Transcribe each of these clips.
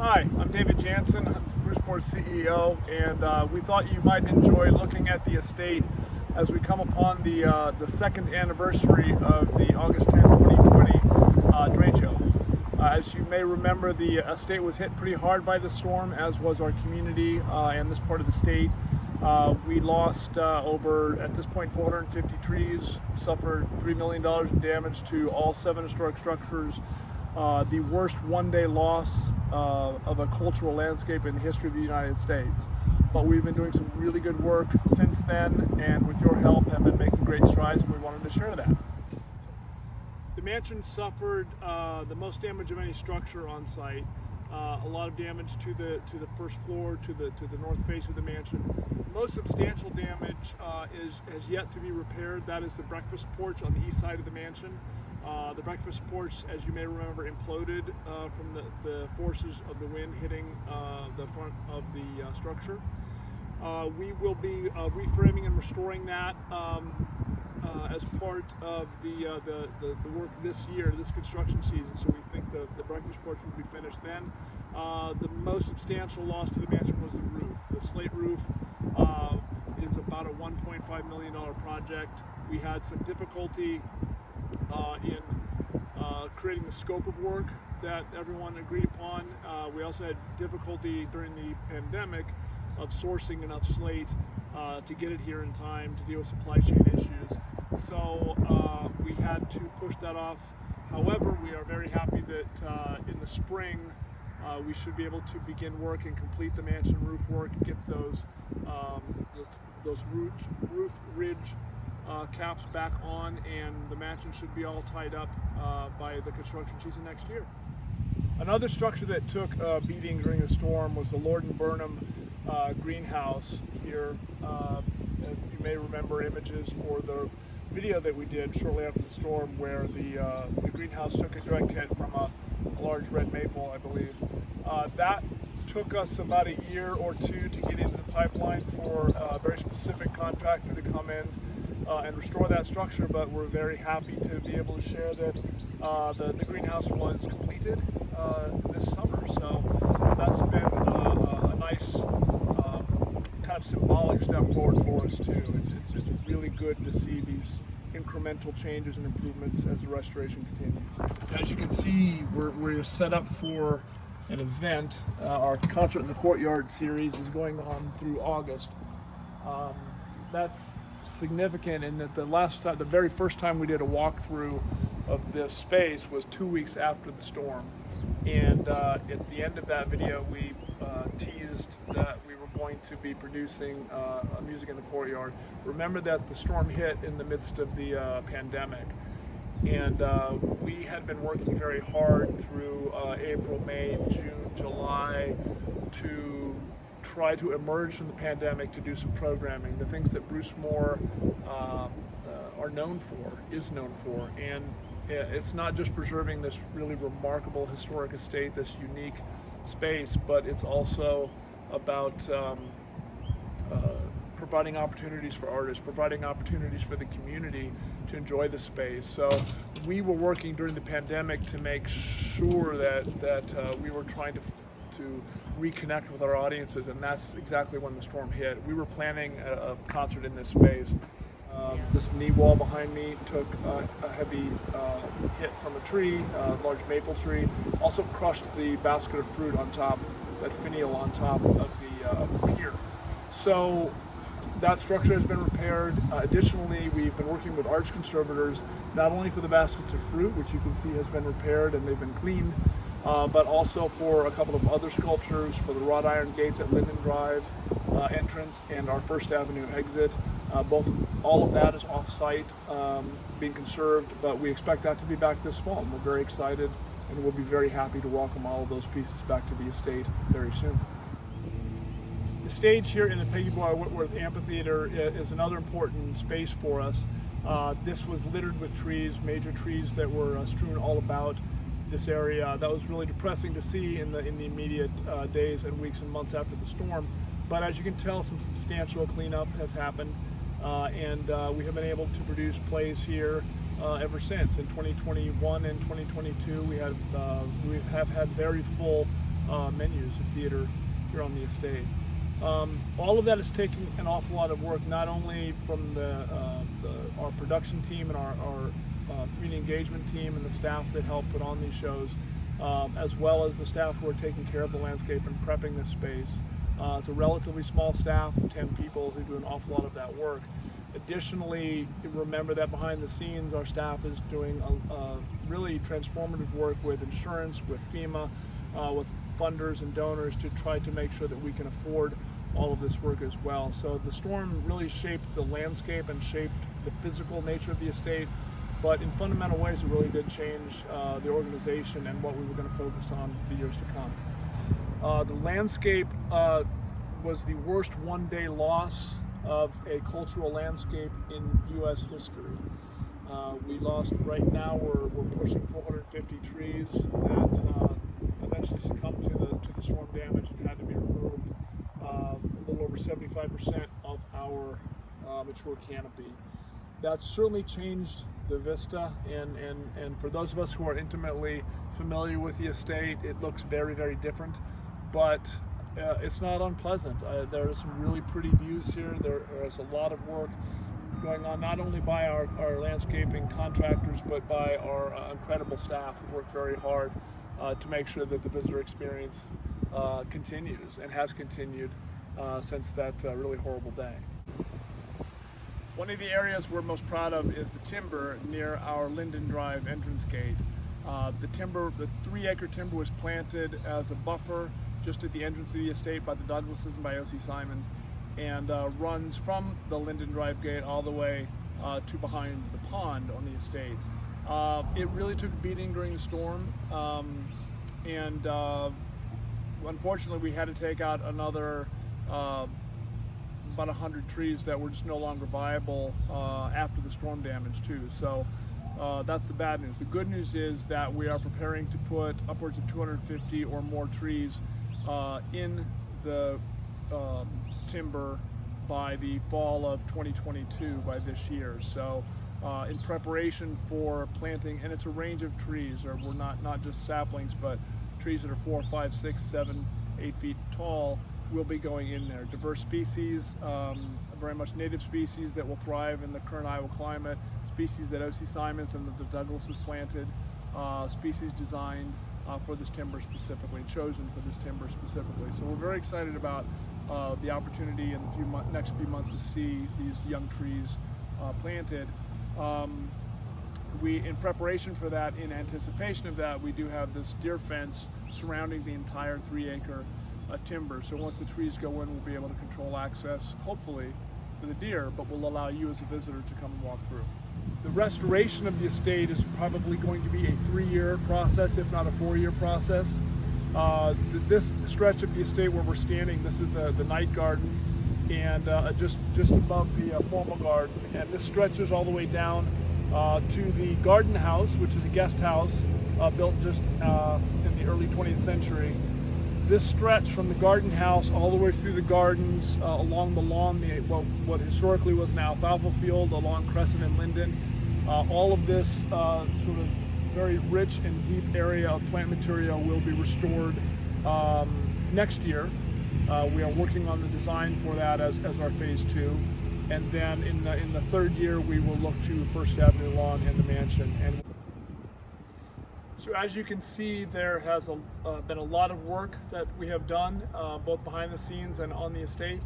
Hi, I'm David Janssen, Brucemore's CEO, and we thought you might enjoy looking at the estate as we come upon the second anniversary of the August 10, 2020 Derecho. As you may remember, the estate was hit pretty hard by the storm, as was our community and this part of the state. We lost over, at this point, 450 trees, suffered $3 million in damage to all 7 historic structures, the worst one-day loss of a cultural landscape in the history of the United States. But we've been doing some really good work since then, and with your help have been making great strides, and we wanted to share that. The mansion suffered the most damage of any structure on site. A lot of damage to the first floor, to the north face of the mansion. Most substantial damage has yet to be repaired. That is the breakfast porch on the east side of the mansion. The breakfast porch, as you may remember, imploded from the forces of the wind hitting the front of the structure. We will be reframing and restoring that as part of the work this year, this construction season. So we think the breakfast porch will be finished then. The most substantial loss to the mansion was the roof. The slate roof is about a $1.5 million project. We had some difficulty in creating the scope of work that everyone agreed upon. We also had difficulty during the pandemic of sourcing enough slate to get it here in time to deal with supply chain issues. So we had to push that off. However, we are very happy that in the spring we should be able to begin work and complete the mansion roof work, get those roof ridge caps back on, and the mansion should be all tied up by the construction season next year. Another structure that took a beating during the storm was the Lord and Burnham greenhouse here. You may remember images or the video that we did shortly after the storm where the greenhouse took a direct hit from a large red maple, I believe. That took us about a year or two to get into the pipeline for a very specific contractor to come in and restore that structure, but we're very happy to be able to share that the greenhouse was completed this summer. So that's been a nice kind of symbolic step forward for us too. It's really good to see these incremental changes and improvements as the restoration continues. As you can see, we're set up for an event. Our Concert in the Courtyard series is going on through August. That's significant in that the very first time we did a walkthrough of this space was 2 weeks after the storm, and at the end of that video we teased that we were going to be producing music in the courtyard. Remember that the storm hit in the midst of the pandemic, and we had been working very hard through April, May, June, July to try to emerge from the pandemic to do some programming, the things that Brucemore is known for. And it's not just preserving this really remarkable historic estate, this unique space, but it's also about providing opportunities for artists, providing opportunities for the community to enjoy the space. So we were working during the pandemic to make sure that we were trying to reconnect with our audiences, and that's exactly when the storm hit. We were planning a concert in this space. This knee wall behind me took a heavy hit from a tree, a large maple tree. Also crushed the basket of fruit on top, that finial on top of the pier. So that structure has been repaired. Additionally, we've been working with arts conservators, not only for the baskets of fruit, which you can see has been repaired and they've been cleaned, but also for a couple of other sculptures, for the wrought iron gates at Linden Drive entrance and our First Avenue exit. All of that is off-site, being conserved, but we expect that to be back this fall, and we're very excited, and we'll be very happy to welcome all of those pieces back to the estate very soon. The stage here in the Peggy, Bohr, Whitworth Amphitheater is another important space for us. This was littered with trees, major trees that were strewn all about this area. That was really depressing to see in the immediate days and weeks and months after the storm. But as you can tell, some substantial cleanup has happened, and we have been able to produce plays here ever since. In 2021 and 2022, we have had very full menus of theater here on the estate. All of that is taking an awful lot of work, not only from our production team and our community engagement team and the staff that help put on these shows, as well as the staff who are taking care of the landscape and prepping this space. It's a relatively small staff of 10 people who do an awful lot of that work. Additionally, remember that behind the scenes our staff is doing really transformative work with insurance, with FEMA, with funders and donors to try to make sure that we can afford all of this work as well. So the storm really shaped the landscape and shaped the physical nature of the estate, but in fundamental ways it really did change the organization and what we were going to focus on for the years to come. The landscape was the worst one-day loss of a cultural landscape in U.S. history. We lost, right now we're pushing 450 trees that eventually succumbed to the storm damage and had to be removed. A little over 75% of our mature canopy. That's certainly changed the vista, and for those of us who are intimately familiar with the estate, it looks very, very different, but it's not unpleasant. There are some really pretty views here. There is a lot of work going on, not only by our landscaping contractors, but by our incredible staff who work very hard to make sure that the visitor experience continues and has continued since that really horrible day. One of the areas we're most proud of is the timber near our Linden Drive entrance gate. The 3-acre timber was planted as a buffer just at the entrance of the estate by the Douglases and by O.C. Simons, and runs from the Linden Drive gate all the way to behind the pond on the estate. It really took a beating during the storm, and unfortunately we had to take out another about 100 trees that were just no longer viable after the storm damage too. So that's the bad news. The good news is that we are preparing to put upwards of 250 or more trees in the timber by the fall of 2022, by this year. So in preparation for planting, and it's a range of trees, or we're not just saplings, but trees that are 4, 5, 6, 7, 8 feet tall will be going in there. Diverse species, very much native species that will thrive in the current Iowa climate, species that O.C. Simons and the Douglases planted, species designed for this timber specifically, chosen for this timber specifically. So we're very excited about the opportunity in the next few months to see these young trees planted. In preparation for that, in anticipation of that, we do have this deer fence surrounding the entire 3-acre timber. So once the trees go in, we'll be able to control access, hopefully, for the deer, but will allow you as a visitor to come and walk through. The restoration of the estate is probably going to be a 3-year process, if not a 4-year process. This stretch of the estate where we're standing, this is the night garden, and just above the formal garden, and this stretches all the way down to the garden house, which is a guest house built just in the early 20th century. This stretch from the garden house all the way through the gardens, along the lawn, what historically was an alfalfa field along Crescent and Linden, all of this sort of very rich and deep area of plant material will be restored next year. We are working on the design for that as our phase 2, and then in the 3rd year we will look to First Avenue lawn and the mansion. And so as you can see, there has been a lot of work that we have done, both behind the scenes and on the estate,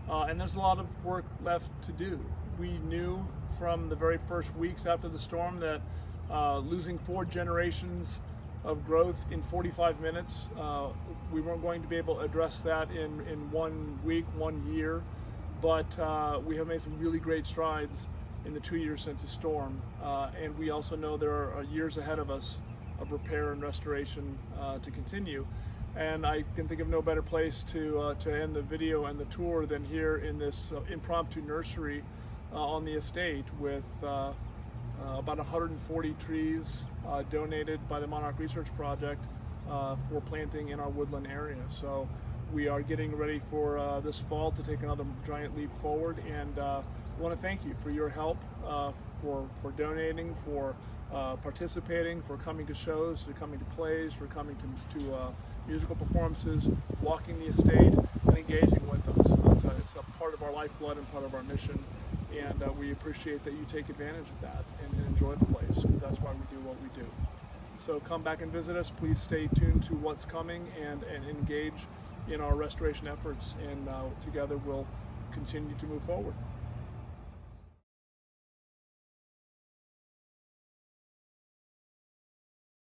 and there's a lot of work left to do. We knew from the very first weeks after the storm that losing 4 generations of growth in 45 minutes, we weren't going to be able to address that in 1 week, 1 year, but we have made some really great strides in the 2 years since the storm, and we also know there are years ahead of us of repair and restoration to continue. And I can think of no better place to end the video and the tour than here in this impromptu nursery on the estate with about 140 trees donated by the Monarch Research Project for planting in our woodland area. So we are getting ready for this fall to take another giant leap forward, and I want to thank you for your help, for donating, for participating, for coming to shows, for coming to plays, for coming to musical performances, walking the estate, and engaging with us. It's a part of our lifeblood and part of our mission, and we appreciate that you take advantage of that and enjoy the place, because that's why we do what we do. So come back and visit us. Please stay tuned to what's coming and engage in our restoration efforts, and together we'll continue to move forward.